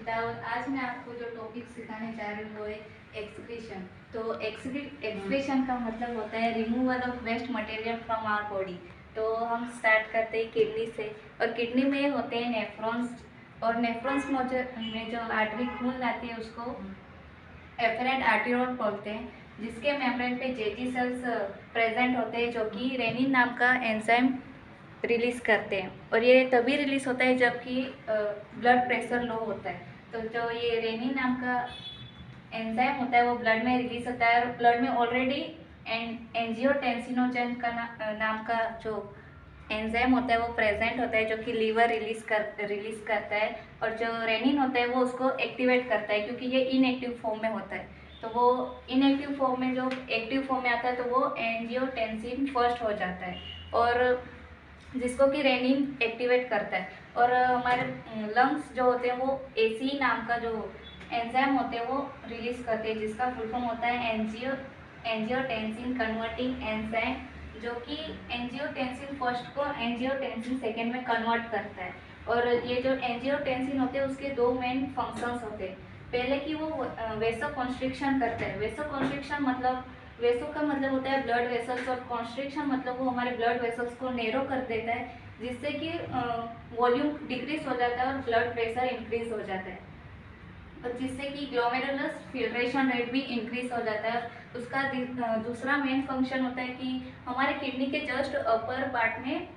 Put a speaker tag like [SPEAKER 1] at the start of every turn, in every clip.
[SPEAKER 1] अंकिता और आज मैं आपको जो टॉपिक सिखाने जा रही हूँ वो है एक्सक्रीशन। तो एक्सक्रीशन का मतलब होता है removal of waste material from our body. तो हम स्टार्ट करते हैं किडनी से, और किडनी में होते हैं नेफ्रॉन्स, और नेफ्रॉन्स में जो आर्टरी खून लाती है उसको एफरेंट आर्टेरियोल बोलते हैं, जिसके मेम्ब्रेन पे जेजी सेल्स प्रेजेंट होते हैं जो कि रेनिन नाम का एंजाइम रिलीज करते हैं। और ये तभी रिलीज होता है जबकि ब्लड प्रेशर लो होता है। तो जो ये रेनिन नाम का एंजाइम होता है वो ब्लड में रिलीज होता है, और ब्लड में ऑलरेडी एंजियोटेंसिनोजन का नाम का जो एंजाइम होता है वो प्रेजेंट होता है, जो कि लीवर रिलीज करता है। और जो रेनिन होता है वो उसको एक्टिवेट करता है, क्योंकि ये इनएक्टिव फॉर्म में होता है। तो वो इनएक्टिव फॉर्म में जो एक्टिव फॉर्म में आता है तो वो एंजियोटेंसिन फर्स्ट हो जाता है, और जिसको कि रेनिन एक्टिवेट करता है। और हमारे लंग्स जो होते हैं वो एसी नाम का जो एंजाइम होते हैं वो रिलीज करते हैं, जिसका फुल फॉर्म होता है एंजियोटेंसिन कन्वर्टिंग एंजाइम, जो कि एंजियोटेंसिन फर्स्ट को एंजियोटेंसिन सेकेंड में कन्वर्ट करता है। और ये जो एंजियोटेंसिन होते हैं उसके दो मेन फंक्शंस होते हैं। पहले कि वो वेसो कॉन्स्ट्रिक्शन करता है। वेसो कॉन्स्ट्रिक्शन मतलब, वेसो का मतलब होता है ब्लड वेसल्स, और कॉन्स्ट्रिक्शन मतलब वो हमारे ब्लड वेसल्स को नैरो कर देता है, जिससे कि वॉल्यूम डिक्रीज हो जाता है और ब्लड प्रेशर इंक्रीज हो जाता है, और जिससे कि ग्लोमेरुलस फिल्ट्रेशन रेट भी इंक्रीज हो जाता है। उसका दूसरा मेन फंक्शन होता है कि हमारे किडनी के जस्ट अपर पार्ट में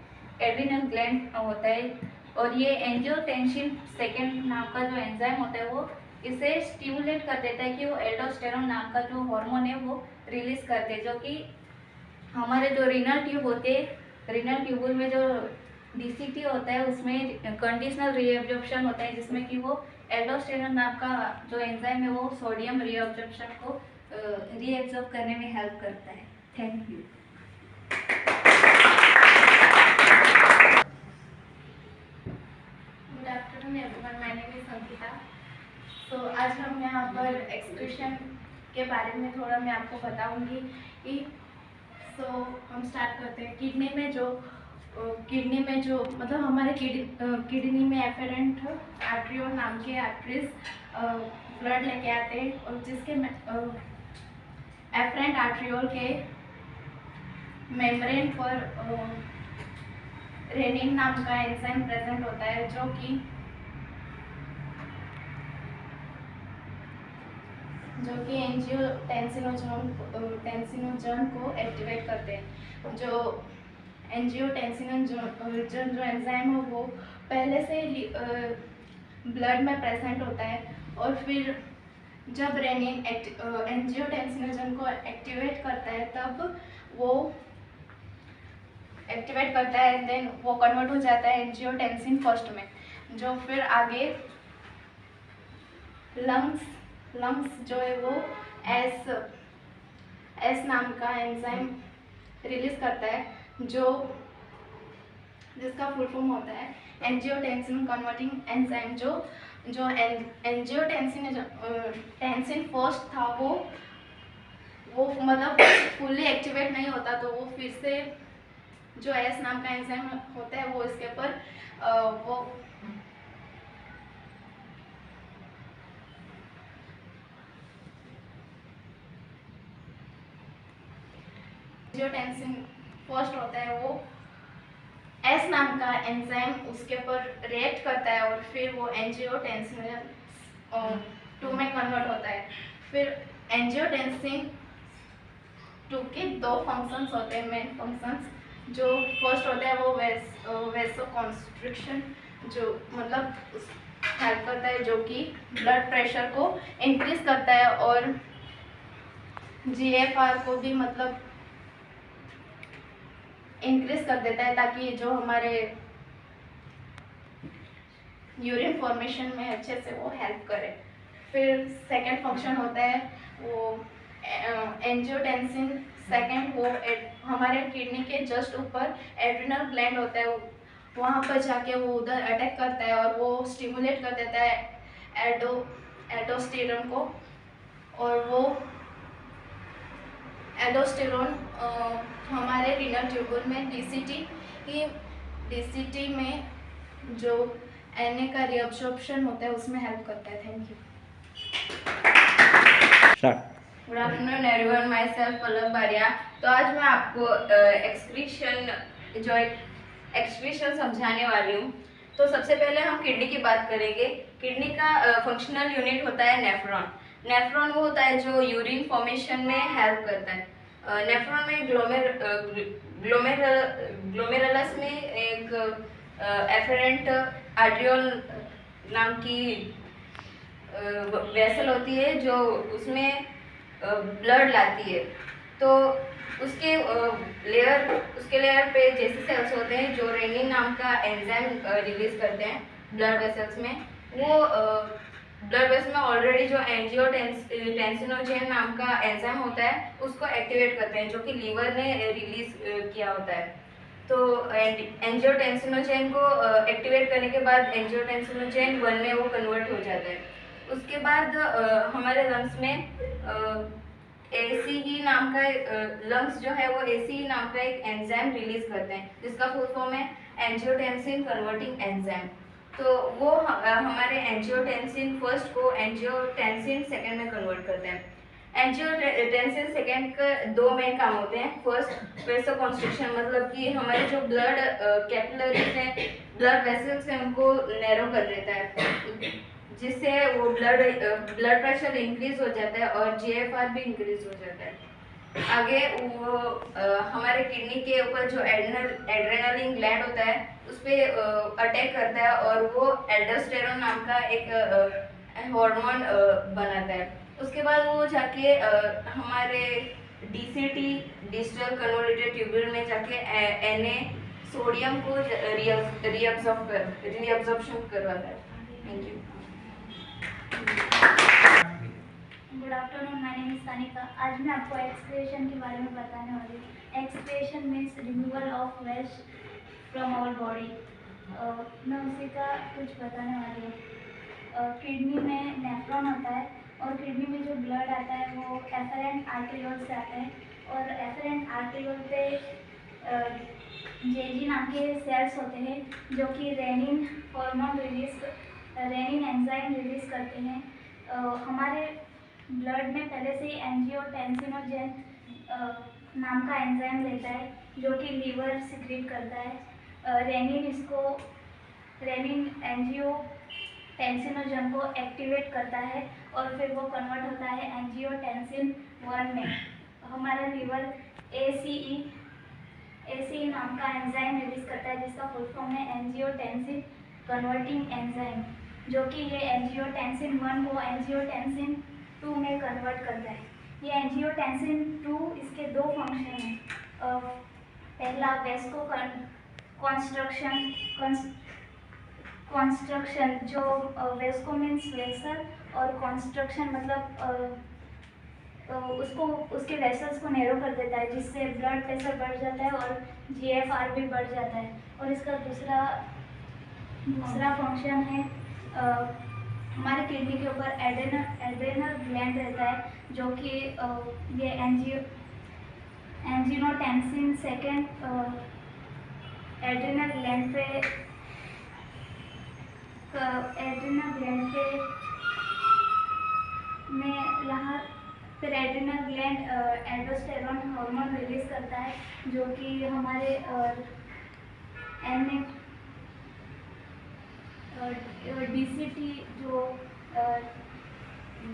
[SPEAKER 1] एड्रिनल ग्लैंड होता है, और ये एंजियोटेंसिन सेकेंड नाम का जो एंजाइम होता है वो इसे स्टिमुलेट कर देता है कि वो एल्डोस्टेरोन नाम का जो हार्मोन है वो रिलीज करते हैं, जो कि हमारे जो रीनल ट्यूब होते हैं, रीनल ट्यूबुल में जो डीसीटी होता है उसमें कंडीशनल रीएब्जॉर्प्शन होता है, जिसमें कि वो एल्डोस्टेरोन नाम का जो एंजाइम है वो सोडियम रीएब्जॉर्प्शन को रीएब्जॉर्ब करने में हेल्प करता है। Thank you.
[SPEAKER 2] Good afternoon everyone, my name is Ankita. तो आज हम यहाँ पर एक्सक्रीशन के बारे में थोड़ा मैं आपको बताऊंगी कि हम स्टार्ट करते हैं। किडनी में जो मतलब हमारे किडनी में एफेरेंट आर्टरियोल नाम के आर्टरीज ब्लड लेके आते हैं, और जिसके एफरेंट आर्टरियोल के मेम्ब्रेन पर रेनिन नाम का एंजाइम प्रेजेंट होता है, जो कि एंजियोटेंसिनोजन को एक्टिवेट करते हैं। जो एंजियोटेंसिनोजन जो एंजाइम है वो पहले से ब्लड में प्रेजेंट होता है, और फिर जब रेनिन एंजियोटेंसिनोजन को एक्टिवेट करता है तब वो एक्टिवेट करता है, एंड देन वो कन्वर्ट हो जाता है एंजियोटेंसिन फर्स्ट में, जो फिर आगे लंग्स जो है वो एस नाम का एंजाइम रिलीज करता है, जिसका फुल फॉर्म होता है एंजियोटेंसिन कन्वर्टिंग एंजाइम। जो टेंसिन फर्स्ट था वो मतलब फुल्ली एक्टिवेट नहीं होता, तो वो फिर से जो एस नाम का एंजाइम होता है वो इसके ऊपर वो एंजियोटेंसिन फर्स्ट होता है, वो एस नाम का एंजाइम उसके ऊपर रिएक्ट करता है, और फिर वो एंजियोटेंसिन 2 में कन्वर्ट होता है। फिर एंजियोटेंसिन 2 के दो फंक्शंस होते हैं, मेन फंक्शंस। जो फर्स्ट होता है वो वेसो कॉन्स्ट्रिक्शन, जो मतलब हेल्प करता है, जो कि ब्लड प्रेशर को इंक्रीज करता है, और जीएफआर को भी मतलब इंक्रीज कर देता है, ताकि जो हमारे यूरिन फॉर्मेशन में अच्छे से वो हेल्प करे। फिर सेकंड फंक्शन होता है वो एंजियोटेंसिन सेकंड, वो हमारे किडनी के जस्ट ऊपर एड्रिनल ग्लैंड होता है, वहाँ पर जाके वो उधर अटैक करता है, और वो स्टिमुलेट कर देता है एल्डोस्टेरोन को, और वो एल्डोस्टेरोन हमारे रीनल ट्यूबुल में डीसीटी में जो Na का रीअब्जॉर्प्शन होता है उसमें हेल्प करता है। Thank you.
[SPEAKER 3] Start.
[SPEAKER 2] Good afternoon everyone, myself Pallav Baria. तो आज मैं आपको एक्सक्रीशन समझाने वाली हूँ। तो सबसे पहले हम किडनी की बात करेंगे। किडनी का फंक्शनल यूनिट होता है नेफ्रॉन। नेफ्रॉन वो होता है जो यूरिन फॉर्मेशन में हेल्प करता है। नेफ्रॉन में ग्लोमेरुलस में एक एफरेंट आर्ट्रियोल नाम की वेसल होती है जो उसमें ब्लड लाती है। तो उसके लेयर पे जैसे सेल्स होते हैं जो रेनिन नाम का एंजाइम रिलीज करते हैं ब्लड वेसल्स में। वो ब्लड वेसल में ऑलरेडी जो एंजियोटेंसिनोजेन नाम का एंजाइम होता है उसको एक्टिवेट करते हैं, जो कि लीवर ने रिलीज किया होता है। तो एंजियोटेंसिनोजेन को एक्टिवेट करने के बाद एंजियोटेंसिनोजेन 1 में वो कन्वर्ट हो जाता है। उसके बाद हमारे लंग्स में ACE नाम का लंग्स जो है वो ACE नाम का एक एंजाइम रिलीज करते हैं जिसका फुल फॉर्म है एंजियोटेंसिन कन्वर्टिंग एंजाइम। तो वो हमारे एंजियोटेंसिन फर्स्ट को एंजियोटेंसिन सेकंड में कन्वर्ट करते हैं। एंजियोटेंसिन सेकंड का 2 मेन काम होते हैं। फर्स्ट वेसोकॉन्स्ट्रिक्शन, मतलब कि हमारे जो ब्लड कैपिलरीज हैं, ब्लड वेसल्स हैं, उनको नैरो कर देता है, जिससे वो ब्लड प्रेशर इंक्रीज हो जाता है और GFR भी इंक्रीज हो जाता है। आगे वो हमारे किडनी के ऊपर जो एड्रेनालिन ग्लैंड होता है उस पर अटैक करता है और वो एल्डोस्टेरोन नाम का एक हार्मोन बनाता है। उसके बाद वो जाके हमारे DCT डिजिटल कन्वोल्यूटेड ट्यूब्यूल में जाके Na सोडियम को रीअब्जॉर्प्शन करवाता है। Thank you.
[SPEAKER 4] Good afternoon, my name is Sanika. आज मैं आपको एक्सक्रीशन के बारे में बताने वाली हूँ। Excretion means removal of waste from our body. मैं उसी का कुछ बताने वाली हूँ। किडनी में नेफ्रॉन होता है और किडनी में जो ब्लड आता है वो एफरेंट आर्टेरियोल से आता है और एफरेंट आर्टेरियोल पे जेजी नाम के सेल्स होते हैं जो कि रेनिन एंजाइम रिलीज करते हैं। हमारे ब्लड में पहले से ही एंजियोटेंसिनोजेन नाम का एंजाइम रहता है जो कि लीवर सिक्रीट करता है। रेनिन एंजियोटेंसिनोजेन को एक्टिवेट करता है और फिर वो कन्वर्ट होता है एंजियोटेंसिन 1 में। हमारा लीवर ACE नाम का एंजाइम रिलीज करता है जिसका फुल फॉर्म है एंजियोटेंसिन कन्वर्टिंग एंजाइम, जो कि ये एंजियोटेंसिन 1 को एंजियोटेंसिन 2 में कन्वर्ट करता है। ये एंजियोटेंसिन 2 इसके 2 फंक्शन हैं। पहला वेस्को कॉन्स्ट्रक्शन, जो वेस्को मीन्स वेसल और कॉन्स्ट्रक्शन मतलब उसके वेसल्स को नैरो कर देता है जिससे ब्लड प्रेशर बढ़ जाता है और GFR भी बढ़ जाता है। और इसका दूसरा फंक्शन है हमारे किडनी के ऊपर एड्रेनल ग्लैंड रहता है जो कि ये एंजियोटेंसिन सेकेंड एड्रेनल ग्लैंड पे में यहाँ फिर adrenal gland aldosterone hormone release करता है जो कि हमारे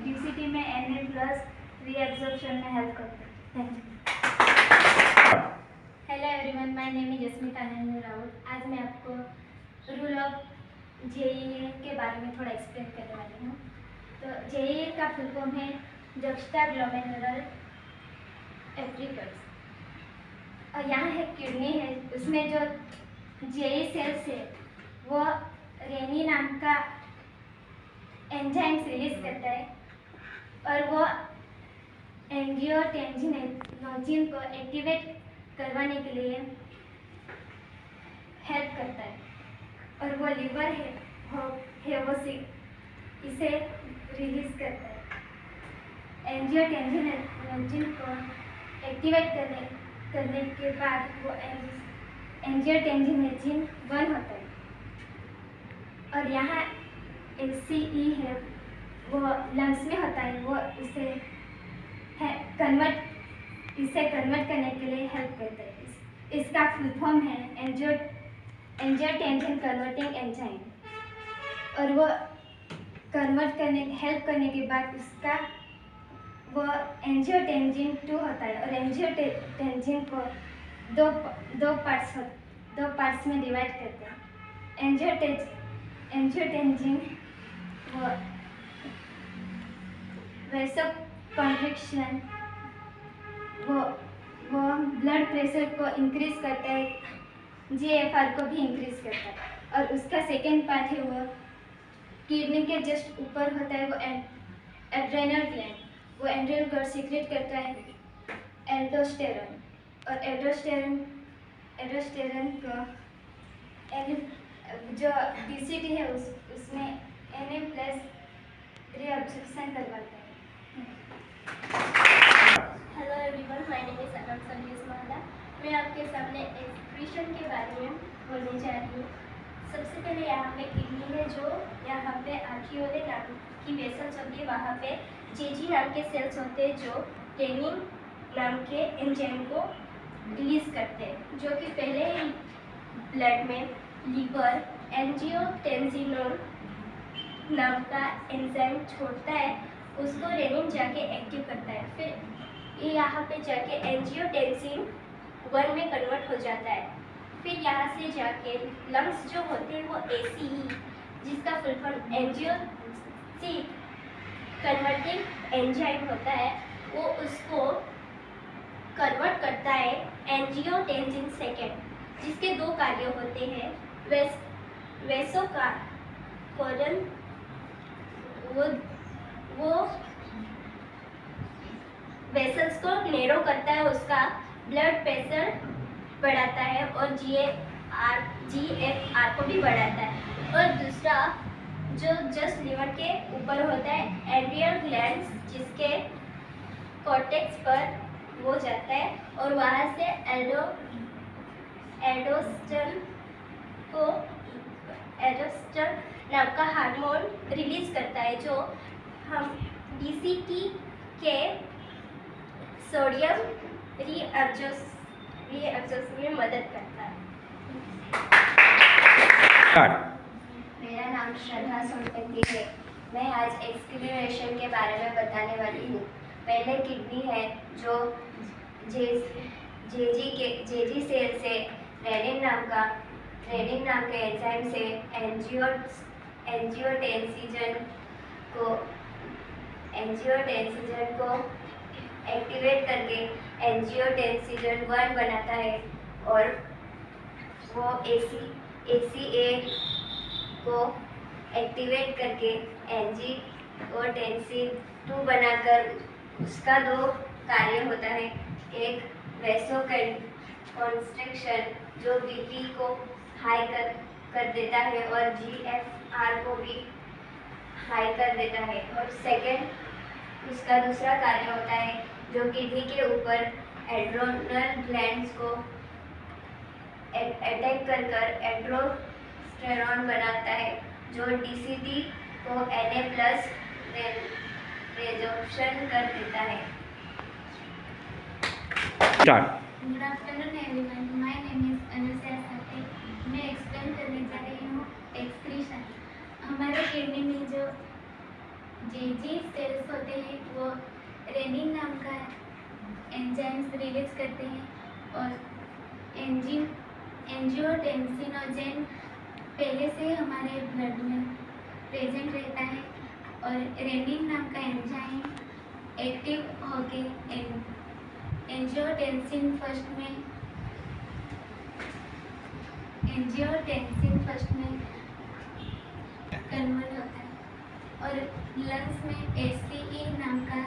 [SPEAKER 4] DCT में Na+ रीएब्जॉर्प्शन में हेल्प करता है। Thank you.
[SPEAKER 5] Hello everyone, my name is Jasmita Anand Raut. आज मैं आपको रूल ऑफ JEA के बारे में थोड़ा एक्सप्लेन करने वाली हूँ। तो JEA का फुल फॉर्म है जक्स्टाग्लोमेरुलर एप्रिकल्स। और यहाँ है किडनी है, उसमें जो JE सेल्स है वो रेनी नाम का एंजाइम रिलीज करता है और वो एंजियोटेंसिनोजेन को एक्टिवेट करवाने के लिए हेल्प करता है। और वो लीवर है वो इसे रिलीज करता है। एंजियोटेंसिनोजेन को एक्टिवेट करने के बाद वो एंजियोटेंसिनोजेन 1 होता है। और यहाँ ACE है, वो लंग्स में होता है, वो इसे कन्वर्ट करने के लिए हेल्प करता है। इसका फुल फॉर्म है एंजियोटेंसिन कन्वर्टिंग एंजाइम। और वो हेल्प करने के बाद उसका वो एंजियोटेंसिन 2 होता है। और एंजियोटेंसिन को दो पार्ट्स में डिवाइड करते हैं। एंजियोटेंसिन वो वैसोकॉन्ट्रिक्शन, वो ब्लड प्रेशर को इंक्रीज करता है, GFR को भी इंक्रीज करता है। और उसका सेकेंड पार्ट है वो किडनी के जस्ट ऊपर होता है, वो एड्रेनल ग्लैंड, वो एड्रेनल ग्लैंड सीक्रेट करता है एल्डोस्टेरॉन। और एल्डोस्टेरॉन को जो DCT है उसमें Na+ रीअब्जॉर्प्शन करवाता है।
[SPEAKER 3] Hello everyone, my name is Anant Sandesh Mala. मैं आपके सामने एक्सक्रीशन के बारे में बोलने जा रही हूँ। सबसे पहले यहाँ पे किडनी है, जो यहाँ पे आर्कियोले नाम की वेसल्स होती है, वहाँ पे जेजी नाम के सेल्स होते हैं जो रेनिन नाम के एंजाइम को रिलीज करते हैं, जो कि पहले ही ब्लड में लीवर एंजियोटेंसिनोन नाम का एंजाइम छोड़ता है, उसको रेनिन जाके एक्टिव करता है। फिर ये यहाँ पे जाके एंजियोटेंसिन 1 में कन्वर्ट हो जाता है। फिर यहाँ से जाके लंग्स जो होते हैं वो ACE, जिसका full form angiotensin converting enzyme होता है, वो उसको कन्वर्ट करता है एंजियोटेंसिन 2, जिसके 2 कार्य होते हैं। वैसोकॉन्ट्रिक्शन, वो वेसल्स को नैरो करता है, उसका ब्लड प्रेशर बढ़ाता है और GFR को भी बढ़ाता है। और दूसरा जो जस्ट लिवर के ऊपर होता है एड्रिनल ग्लैंड्स, जिसके कॉर्टेक्स पर वो जाता है और वहाँ से एल्डोस्टेरोन नाम का हार्मोन रिलीज करता है, जो हम DCT के सोडियम रीअब्जॉर्प्शन में मदद करता है।
[SPEAKER 6] मेरा नाम श्रद्धा सोनटंकी है। मैं आज एक्सक्रीशन के बारे में बताने वाली हूँ। पहले किडनी है, जो जेजी सेल से रेनिन नाम के एंजाइम से एंजियोटेंसिन को एक्टिवेट करके एंजियोटेंसिन 1 बनाता है, और वो ACA को एक्टिवेट करके एंजियोटेंसिन 2 बनाकर उसका 2 कार्य होता है। एक वैसोकॉन्स्ट्रिक्शन, जो BP को हाई कर देता है और GFR को भी हाई कर देता है। और सेकंड उसका दूसरा कार्य होता है, जो किडनी के ऊपर एड्रेनल ग्लैंड्स को अटैक कर एल्डोस्टेरॉन बनाता है, जो DCT को Na+ रिअब्जॉर्प्शन कर देता है।
[SPEAKER 4] Good afternoon everyone, my name is Anusaya Sathe. मैं एक्सप्लेन करने जा रही हूँ एक्सक्रीशन। हमारे किडनी में जो जेजी सेल्स होते हैं, वो रेनिन नाम का एंजाइम्स रिलीज करते हैं, और एंजियोटेंसिनोजेन पहले से हमारे ब्लड में प्रेजेंट रहता है, और रेनिन नाम का एंजाइम एक्टिव होके एंजियोटेंसिन फर्स्ट में कन्वर्ट होता है। और लंग्स में ACE नाम का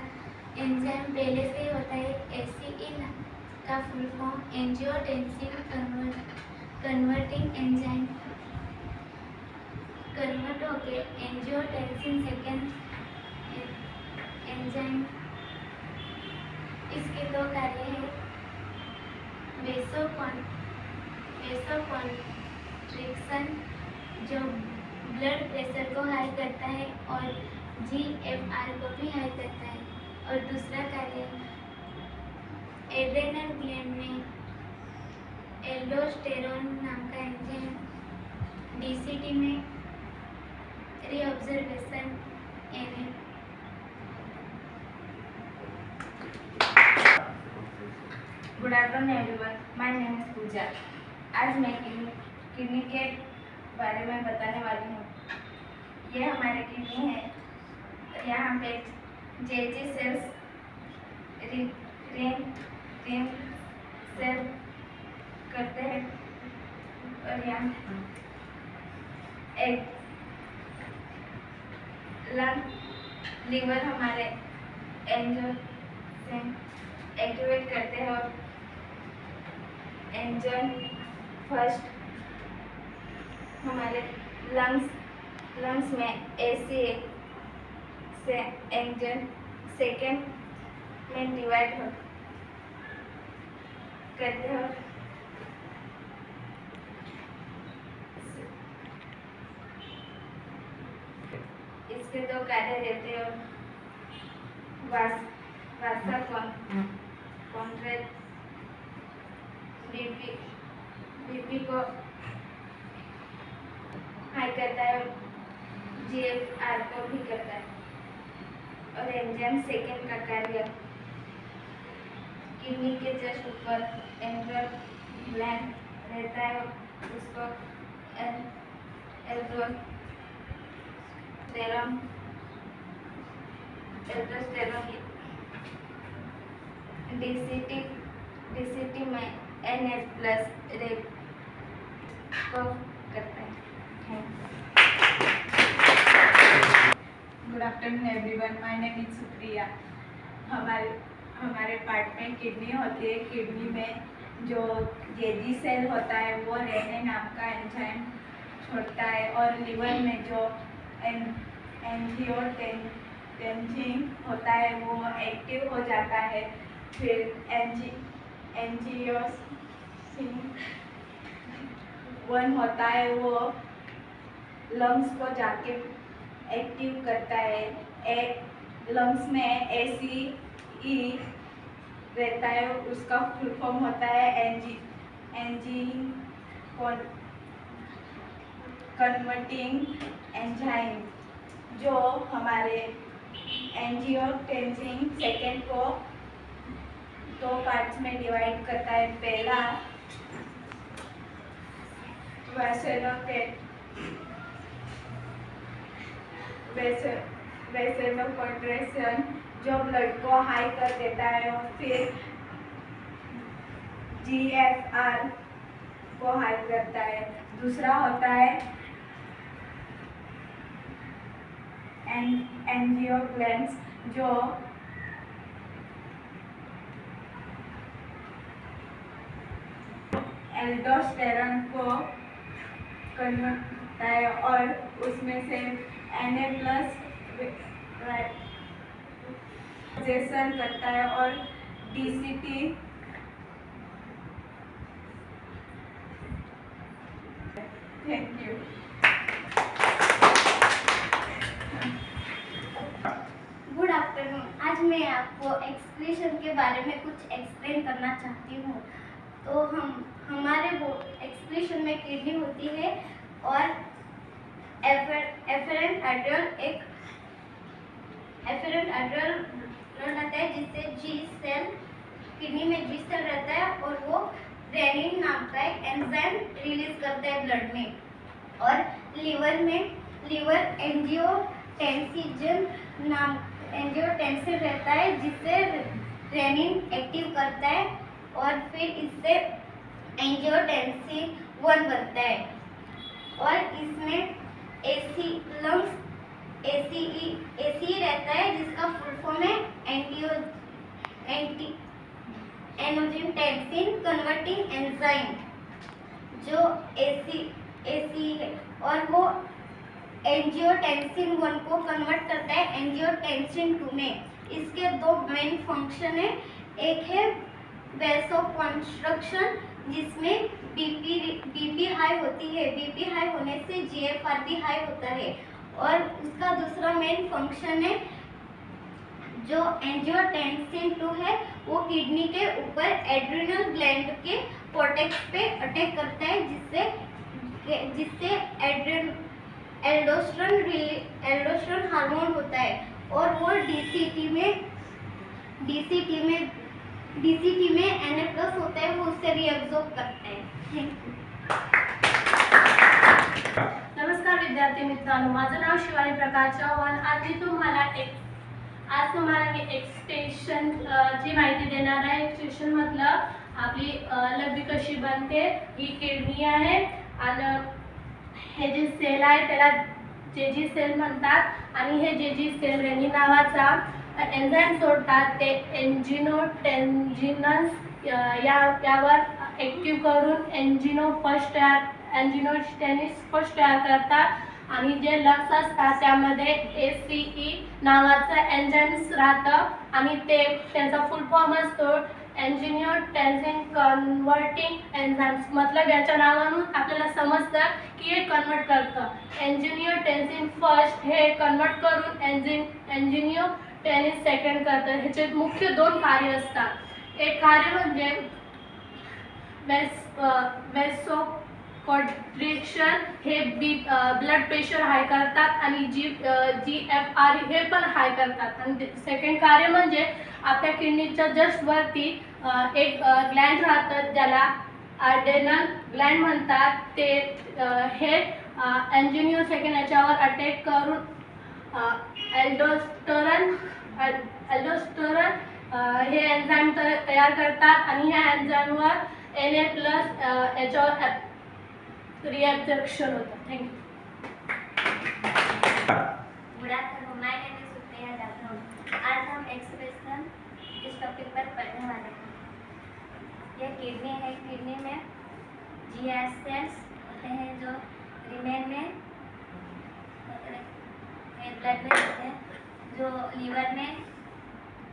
[SPEAKER 4] एंजाइम पहले से होता है। ACE का full form angiotensin converting enzyme convert होके एंजियोटेंसिन 2 एंजाइम। इसके 2 कार्य हैं, वैसोकॉन्ट्रिक्शन, जो
[SPEAKER 5] ब्लड प्रेशर को हाई करता है और GFR को भी हाई करता है। और दूसरा कार्य एड्रेनल ग्लैंड में एल्डोस्टेरोन नाम का एंजाइम DCT में रीऑब्जर्वेशन एवं
[SPEAKER 2] good afternoon everyone, my name is Puja. आज मैं किडनी के बारे में बताने वाली हूँ। ये हमारे किडनी है। यहाँ पे JG सेल्स रिंग सेल करते हैं और यहाँ एक लंग लीवर हमारे एंजियो से एक्टिवेट करते हैं और एंजाइम फर्स्ट हमारे लंग्स में ACA से एंजाइम सेकेंड में डिवाइड करते हैं। इसके दो कार्य रहते हैं। वासा कॉन्ट्रेक्ट बीपी को हाई करता है और GFR को भी करता है। और एंजाइम सेकेंड का कार्य किडनी के जस्ट ऊपर एंड्रल ग्लैंड रहता है और उसको एल्डोस्टेरोन DCT में Na+ रेट को करता है।
[SPEAKER 7] Good afternoon everyone, my name is Supriya. हमारे पार्ट में किडनी होती है। किडनी में जो JG सेल होता है वो रेनिन नाम का एंजाइम छोड़ता है और लिवर में जो एंजियोटेंसिन होता है वो एक्टिव हो जाता है। फिर एंजियोटेंसिन 1 होता है वो लंग्स को जाके एक्टिव करता है। लंग्स में ACE रहता है, उसका फुल फॉर्म होता है एंजीन कन्वर्टिंग एंजाइम, जो हमारे एंजियोटेंसिन सेकेंड को 2 पार्ट्स में डिवाइड करता है। पहला वेसोकॉन्ट्रैक्शन जो ब्लड को हाई कर देता है और फिर GFR को हाई करता है। दूसरा होता है एंजियोग्लैंड्स जो एल्डोस्टेरोन को कन्वर्ट करता है और उसमें से Na+ रिजेक्शन करता है और DCT thank you.
[SPEAKER 3] Good afternoon. आज मैं आपको एक्सक्रीशन के बारे में कुछ एक्सप्लेन करना चाहती हूँ। तो हमारे एक्सक्रीशन में किडनी होती है और एफरेंट आर्टरियल ब्लड आता है जिससे G सेल किडनी में G सेल रहता है और वो रेनिन नाम का एक एंजाइम रिलीज करता है ब्लड में। और लीवर में एंजियोटेंसिन रहता है जिससे रेनिन एक्टिव करता है और फिर इससे एंजियोटेंसिन 1 बनता है। और इसमें ACE रहता है जिसका फुल फॉर्म है एंजियोटेंसिन कन्वर्टिंग एंजाइम, जो ACE है और वो एंजियोटेंसिन 1 को कन्वर्ट करता है एंजियोटेंसिन 2 में। इसके 2 मेन फंक्शन है, एक है वेसोकंस्ट्रक्शन जिसमें बीपी हाई होती है। बीपी हाई होने से जीएफआर भी हाई होता है। और उसका दूसरा मेन फंक्शन है जो एंजियोटेंसिन 2 है, वो किडनी के ऊपर एड्रिनल ग्लैंड के कॉर्टेक्स पे अटैक करता है, जिससे एल्डोस्टेरोन हार्मोन होता है और वो डीसीटी में Na+ होता है, वो उससे रिएब्जॉर्ब करता है। Thank you.
[SPEAKER 8] नमस्कार विद्यार्थी मित्रांनो, माझं नाव शिवानी प्रकाश चव्हाण। आज तुम्हाला मी एक्सटेन्शन ची माहिती देणार आहे। एक्सटेन्शन मतलब आपली लघवी कशी बनते, ही किडनी आहे आणि हे जे सेल आहे त्याला जेजी सेल म्हणतात आणि हे जेजी सेल रेनिन नावाचा एन्झाईम सोडतात, ते एन्जिनोटेन्जिनस यावर ॲक्टिव्ह करून एन्जिनोटेनिस फर्स्ट तयार करतात आणि जे लक्स असतात त्यामध्ये ACE नावाचं एन्झाईम्स राहतं आणि त्यांचा फुल फॉर्म असतो एन्जिनियोटेन्सिन कन्व्हर्टिंग एन्झाईम्स। मतलब याच्या नावावरून आपल्याला समजतं की हे कन्वर्ट करतं। एन्जिनियोटेन्सिन फर्स्ट हे कन्वर्ट करून एन्जिनियोटेनिस सेकंड करतं। ह्याचे मुख्य 2 कार्य असतात। एक कार्य म्हणजे वेसोकॉन्स्ट्रिक्शन, हे ब्लड प्रेशर हाय करतात आणि GFR हे पण हाय करतात। आणि सेकंड कार्य म्हणजे आपल्या किडनीच्या जस्ट वरती एक ग्लँड राहतं ज्याला अड्रेनल ग्लँड म्हणतात, ते हे एन्जिनियो सेकंड याच्यावर अटॅक करून एल्डोस्टेरोन हे एन्झाईम तयार करतात आणि ह्या एन्झाईमवर Na+ याच्यावर रिएब्जॉर्प्शन होतं। Thank you.
[SPEAKER 3] Good afternoon, my name is Supriya Jadhav. आज हम एक्सप्रेशन इस टॉपिक पर पढ़ने वाले हैं। यह किडनी है। किडनी में GI सेल्स होते हैं जो रिमेन में ब्लड में होते हैं, जो लीवर में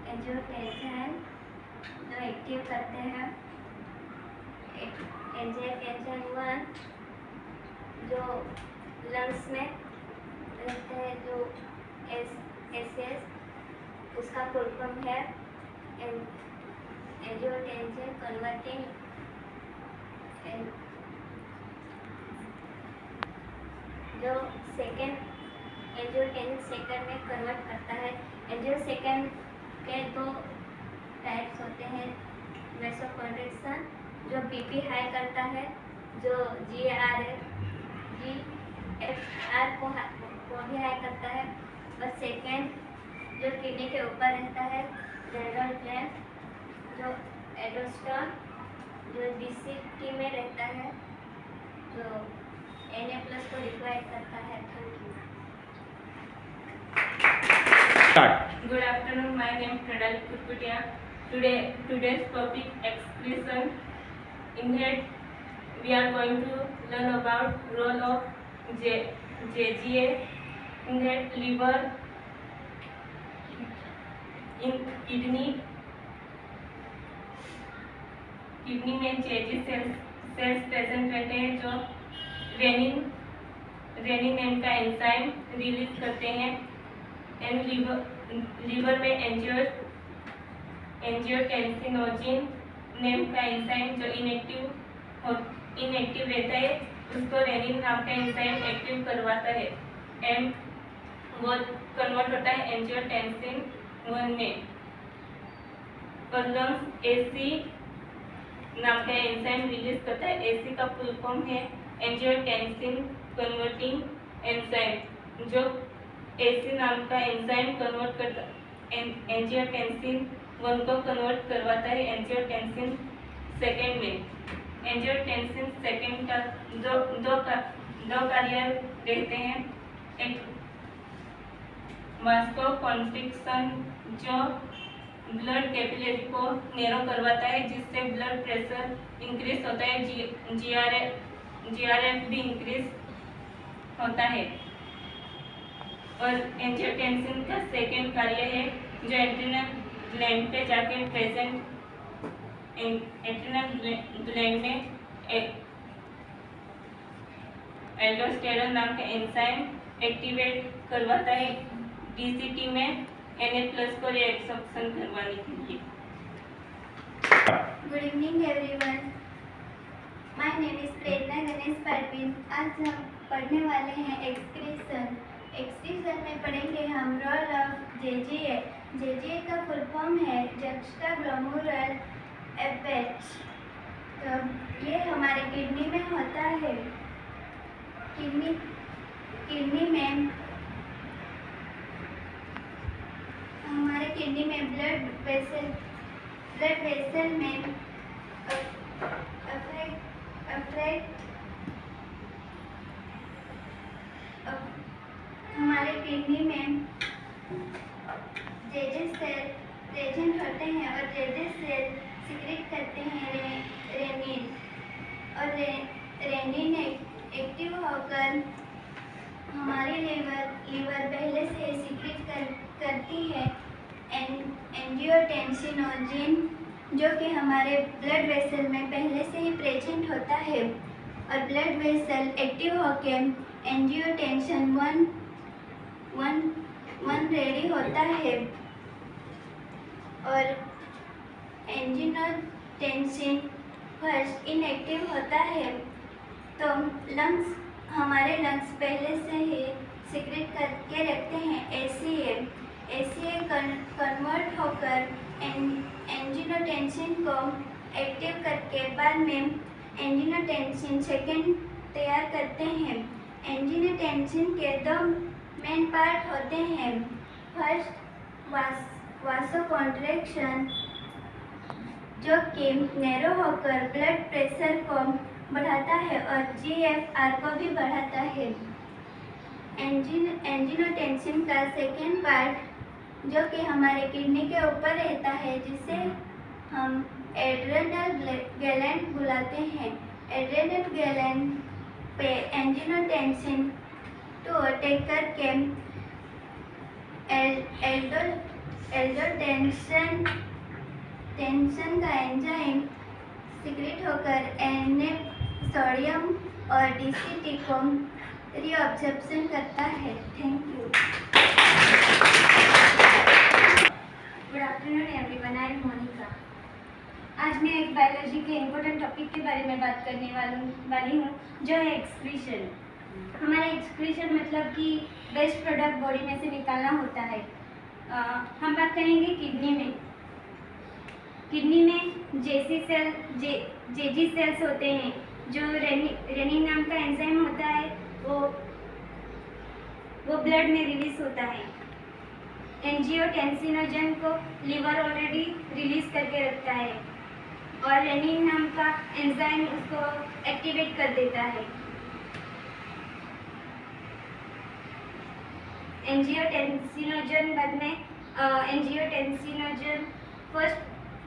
[SPEAKER 3] एंजियोटेंसिन जो एक्टिव करते हैं, एंजियोटेंसिन 1 जो लंग्स में रहते हैं, जो SS उसका फुल फॉर्म है एंजियोटेंसिन कन्वर्टिंग जो सेकेंड एंजियोटेंसिन सेकंड में कन्वर्ट करता है। एंजियो सेकंड के 2 टाइप्स होते हैं। वेसोकॉन्स्ट्रिक्शन जो बीपी हाई करता है, जो GFR को भी हाई करता है। और सेकेंड जो किडनी के ऊपर रहता है, एड्रिनल ग्लैंड जो एल्डोस्टेरोन जो DCT में रहता है, जो Na+ को रिक्वायर करता है। Thank you.
[SPEAKER 9] Good afternoon, my name is Pradal Kurkutia. Today's topic excretion. In that we are going to learn about role of JGA in that liver, in kidney में JG cells present रहते हैं जो rennin name का enzyme release करते हैं। And liver में angiotensinogen name का enzyme जो इनएक्टिव रहता है, उसको रेनिन नाम का एंजाइम एक्टिव करवाता है एंड वो कन्वर्ट होता है एंजियोटेंसिन 1 में। और लंग्स AC नाम का एंजाइम रिलीज करता है। AC का फुल फॉर्म है एंजियोटेंसिन कन्वर्टिंग एंजाइम, जो AC नाम का एंजाइम कन्वर्ट करता एंजियोटेंसिन 1 को कन्वर्ट करवाता है एंजियोटेंसिन सेकेंड में। एंजियोटेंसिन सेकेंड का दो कार्य रहते हैं। एक वास्कोकॉन्स्ट्रिक्शन जो ब्लड कैपिलरी को नैरो करवाता है, जिससे ब्लड प्रेशर इंक्रीज होता है, GRF भी इंक्रीज होता है। और एंजियोटेंसिन का सेकेंड कार्य है जो एड्रिनल ग्लैंड पे जाके प्रेजेंट एड्रिनल ग्लैंड में एल्डोस्टेरोन नाम का एंजाइम एक्टिवेट करवाता है डीसीटी में Na+ को रिएब्सॉर्प्शन करवाने के लिए।
[SPEAKER 4] Good evening everyone, my name is Prerna Ganesh Parveen. आज हम पढ़ने वाले हैं एक्सक्रीशन। एक्सक्रीशन में पढ़ेंगे हम रोल ऑफ जेजीए। जेजीए का फुल फॉर्म है जक्स्टाग्लोमेरुलर एपेच। तो ये हमारे किडनी में होता है। किडनी में हमारे किडनी में ब्लड वेसल में हमारे किडनी में जेजे सेल प्रेजेंट होते हैं और जेजे सेल सिक्रेट करते हैं रेनिन, और रेनिन एक्टिव होकर हमारी लीवर पहले से सिक्रेट करती है एंजियोटेंसिनोजिन, जो कि हमारे ब्लड वेसल में पहले से ही प्रेजेंट होता है, और ब्लड वेसल एक्टिव होकर एंजियोटेंसिन 1 रेडी होता है, और एंजियोटेंसिन फर्स्ट इनएक्टिव होता है। तो हमारे लंग्स पहले से ही सिक्रेट करके रखते हैं एसीए कन्वर्ट होकर एंजियोटेंसिन को एक्टिव करके बाद में एंजियोटेंसिन सेकेंड तैयार करते हैं। एंजियोटेंसिन के 2 मेन पार्ट होते हैं। फर्स्ट वासोकॉन्ट्रैक्शन, जो कि नैरो होकर ब्लड प्रेशर को बढ़ाता है और GFR को भी बढ़ाता है। एंजियोटेंसिन का सेकेंड पार्ट, जो कि हमारे किडनी के ऊपर रहता है, जिसे हम एड्रेनल ग्लैंड बुलाते हैं। एड्रेनल ग्लैंड पे एंजियोटेंसिन 2 अटैक करके एल्डोटेंशन का एंजाइम सिक्रेट होकर सोडियम और DCT को रीअब्जॉर्प्शन करता है। Thank you.
[SPEAKER 5] Good afternoon everyone, I am Monica. आज मैं एक बायोलॉजी के इम्पोर्टेंट टॉपिक के बारे में बात करने वाली हूँ, जो है एक्सक्रीशन। हमारा एक्सक्रीशन मतलब कि वेस्ट प्रोडक्ट बॉडी में से निकालना होता है। हम बात करेंगे किडनी में जेजी सेल्स होते हैं, जो रेनिन नाम का एंजाइम होता है, वो ब्लड में रिलीज होता है। एंजियोटेंसिनोजन को लीवर ऑलरेडी रिलीज करके रखता है, और रेनिन नाम का एंजाइम उसको एक्टिवेट कर देता है। एंजियोटेंसिनोजन बाद में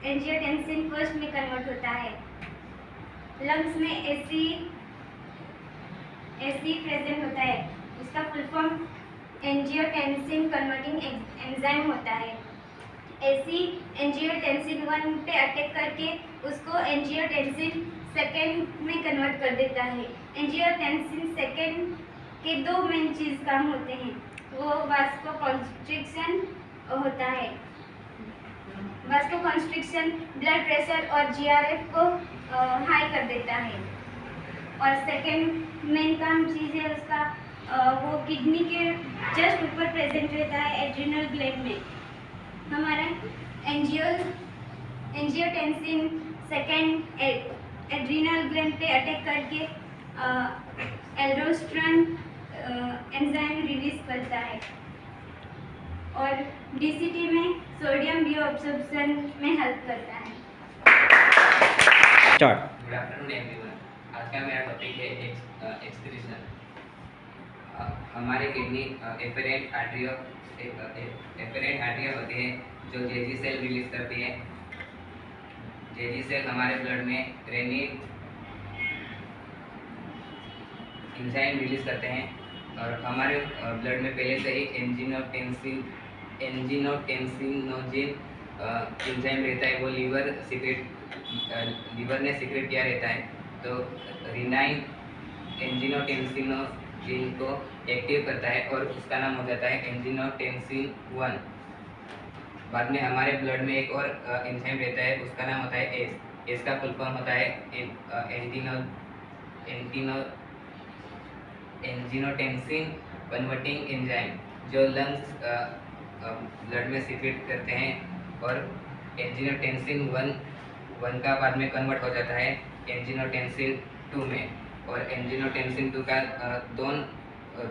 [SPEAKER 5] एंजियोटेंसिन फर्स्ट में कन्वर्ट होता है। लंग्स में एसी प्रेजेंट होता है, उसका full form angiotensin converting enzyme होता है। एसी एंजियोटेंसिन 1 पे अटैक करके उसको एंजियोटेंसिन सेकेंड में कन्वर्ट कर देता है। एंजियोटेंसिन सेकेंड के 2 मेन चीज़ काम होते हैं, वो वास्कोकॉन्स्ट्रिक्शन होता है। वास्कोकॉन्स्ट्रिक्शन ब्लड प्रेशर और GRF को हाई कर देता है, और सेकेंड मेन काम चीज़ है उसका, वो किडनी के जस्ट ऊपर प्रेजेंट रहता है एड्रिनल ग्लैंड में। हमारा एंजियोटेंसिन सेकेंड एड्रिनल ग्लैंड पे अटैक करके एल्डोस्टेरोन एंजाइम रिलीज करता है, और DCT में सोडियम रीअब्जॉर्प्शन में हेल्प करता है।
[SPEAKER 10] गुड आफ्टरनून एवरीवन, आज का मेरा टॉपिक है एक्सक्रीशन। हमारे किडनी एफेरेंट आर्टरिया होती है, जो जेजी सेल रिलीज करती है। जेजी सेल हमारे ब्लड में रेनिन एंजाइम रिलीज करते हैं, और हमारे ब्लड में पहले से ही एंजियोटेंसिनोजिन एंजाइम रहता है, वो लीवर सिक्रेट लीवर ने सीक्रेट किया रहता है, तो रिनाइन एंजियोटेंसिनोजिन को एक्टिव करता है और उसका नाम हो जाता है एंजियोटेंसिन 1। बाद में हमारे ब्लड में एक और एंजाइम रहता है, उसका नाम होता है एस का फुल फॉर्म होता है एंजियोटेंसिन कन्वर्टिंग एंजाइम, जो लंग्स ब्लड में सीक्रेट करते हैं और एंजियोटेंसिन 1 का बाद में कन्वर्ट हो जाता है एंजियोटेंसिन 2 में। और एंजियोटेंसिन 2 का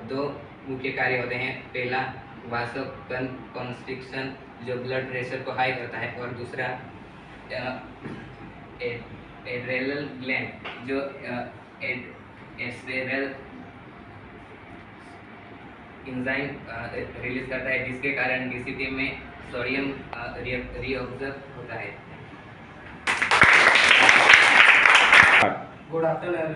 [SPEAKER 10] दो मुख्य कार्य होते हैं। पहला वासोकंस्ट्रिक्शन, जो ब्लड प्रेशर को हाई करता है, और दूसरा एड्रेनल ग्लैंड, जो एड्रेनल एंजाइम रिलीज करता है, जिसके कारण डीसीटी में सोडियम रीअब्जॉर्ब होता है।
[SPEAKER 11] गुड आफ्टरनून,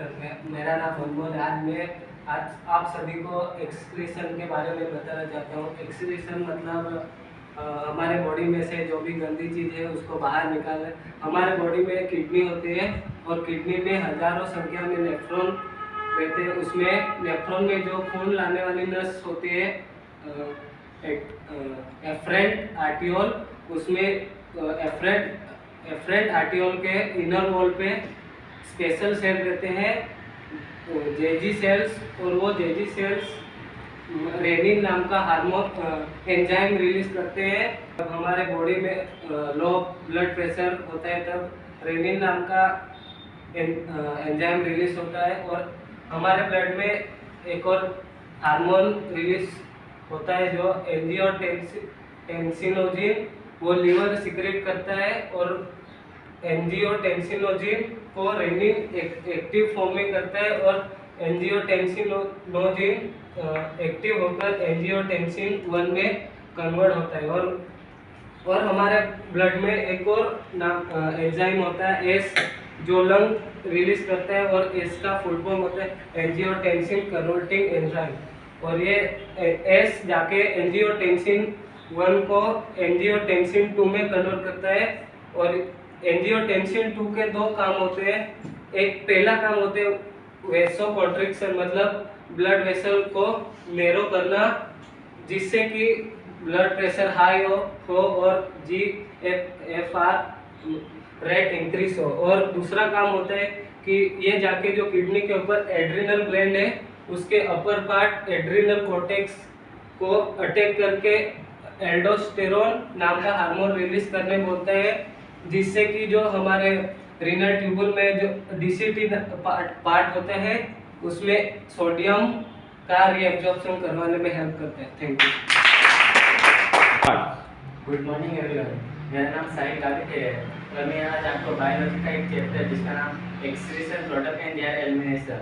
[SPEAKER 11] मेरा नाम अनमोल है। आज आप सभी को एक्सक्रीशन के बारे में बताना चाहता हूँ। एक्सक्रीशन मतलब हमारे बॉडी में से जो भी गंदी चीज़ है उसको बाहर निकालना। हमारे बॉडी में किडनी होती है और किडनी में हजारों संख्या में नेफ्रॉन रहते हैं। उसमें नेफ्रॉन में जो खून लाने वाली नस होती है एफरेंट आर्टियोल, उसमें एफरेंट आर्टियोल के इनर वॉल पे स्पेशल सेल रहते हैं जेजी सेल्स, और वो जेजी सेल्स रेनिन नाम का हार्मोन एंजाइम रिलीज करते हैं। जब हमारे बॉडी में लो ब्लड प्रेशर होता है तब रेनिन नाम का एंजाइम रिलीज होता है, और हमारे ब्लड में एक और हार्मोन रिलीज होता है जो एंजियोटेंसिनोजिन, वो लीवर सीक्रेट करता है, और एंजियोटेंसिनोजिन को रेनिन एक्टिव फॉर्म में करता है, और एंजियोटेंसिनोजिन एक्टिव होकर एंजियोटेंसिन 1 में कन्वर्ट होता है। और हमारे ब्लड में एक और एंजाइम होता है एस, जो लंग रिलीज करता है, और एस का फुल फॉर्म होता है एंजियोटेंसिन कन्वर्टिंग एंजाइम, और ये एस जाके एंजियोटेंसिन 1 को एंजियोटेंसिन 2 में कन्वर्ट करता है। और एंजियोटेंसिन 2 के दो काम होते हैं। एक पहला काम होते है वेसोकॉन्ट्रिक्शन, मतलब ब्लड वेसल को नैरो करना, जिससे कि ब्लड प्रेशर हाई हो और GFR रेट इंक्रीज हो। और दूसरा काम होता है कि ये जाके जो किडनी के ऊपर एड्रिनल ग्लैंड है उसके अपर पार्ट एड्रिनल कॉर्टेक्स को अटैक करके एल्डोस्टेरोन नाम का हार्मोन रिलीज करने बोलता है, जिससे कि जो हमारे रीनल ट्यूबुल में जो डीसीटी पार्ट होता है उसमें सोडियम का रीएब्जॉर्प्शन करवाने में हेल्प करते हैं। Thank you.
[SPEAKER 12] Good morning everyone, मेरा नाम साहिल गावित है और मैं आज आपको बायोलॉजी का एक चैप्टर जिसका नाम excretion product and there elimination.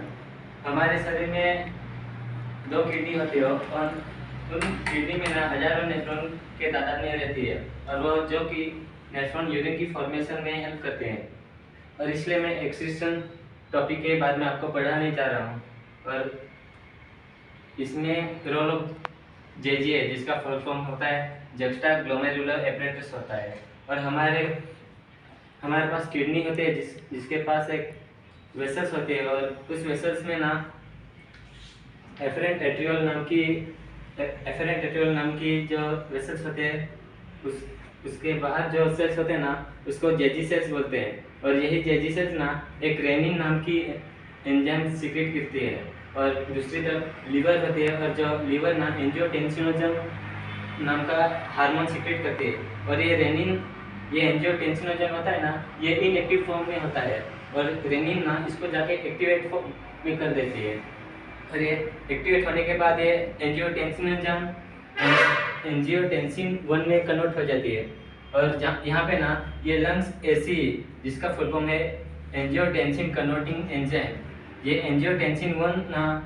[SPEAKER 12] हमारे शरीर में 2 किडनी होती है और उन किडनी में ना हजारों नेफ्रॉन के तादाद में रहती है, और वो जो कि नेफ्रॉन यूरिन की फॉर्मेशन में हेल्प करते हैं। और इसलिए मैं एक्सक्रीशन टॉपिक के बाद में आपको पढ़ाने जा रहा हूँ। और इसमें रोल ऑफ जेजी है, जिसका फुल फॉर्म होता है जक्स्टा ग्लोमेरुलर एपरेटस होता है। और हमारे पास किडनी होती है जिसके पास एक वेसल्स होती है, और उस वेसल्स में ना एफरेंट एट्रियोल नाम की जो वेसल्स होते हैं, उसके बाहर जो सेल्स होते हैं ना उसको जेजी सेल्स बोलते हैं। और यही जेजी सेल्स ना एक रेनिन नाम की एंजाइम सीक्रेट करती है, और दूसरी तरफ लीवर होती है, और जो लीवर ना एंजियोटेंसिनोजन नाम का हार्मोन सीक्रेट करती है। और ये एंजियोटेंसिनोजन होता है ना, ये इनएक्टिव फॉर्म में होता है, और रेनिन ना इसको जाके एक्टिवेट फॉर्म में कर देती है। और ये एक्टिवेट होने के बाद ये एंजियोटेंसिन 1 में कन्वर्ट हो जाती है। और यहाँ पे ना ये लंग्स एसी, जिसका फुल फॉर्म है एंजियोटेंसिन कन्वर्टिंग एंजाइम, ये एंजियोटेंसिन 1 ना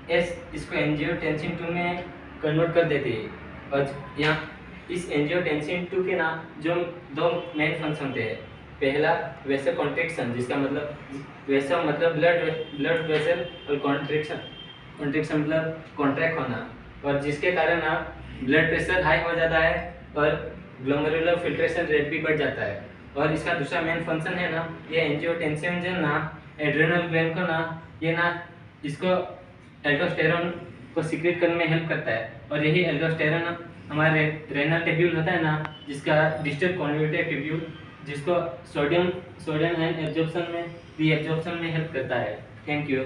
[SPEAKER 12] इसको एंजियोटेंसिन 2 में कन्वर्ट कर देती है। और यहाँ इस एंजियोटेंसिन 2 के ना जो 2 मेन फंक्शन होते हैं। पहला वेसल कॉन्ट्रिक्शन, जिसका मतलब वेसल मतलब ब्लड वेसल, और कॉन्ट्रिक्शन मतलब कॉन्ट्रैक्ट होना, और जिसके कारण ना ब्लड प्रेशर हाई हो जाता है और ग्लोमेरुलर फिल्ट्रेशन रेट भी बढ़ जाता है। और इसका दूसरा मेन फंक्शन है ना, ये एंजियोटेंसिन जो ना एड्रेनल ग्लैंड को ना ये ना इसको एल्डोस्टेरोन को सीक्रेट करने में हेल्प करता है, और यही एल्डोस्टेरोन हमारे रेनल ट्यूब्यूल होता है ना, जिसका डिस्टल कॉन्वोल्यूटेड ट्यूब्यूल, जिसको सोडियम आयन एब्जॉर्प्शन में रीएब्जॉर्प्शन में हेल्प करता है। Thank you.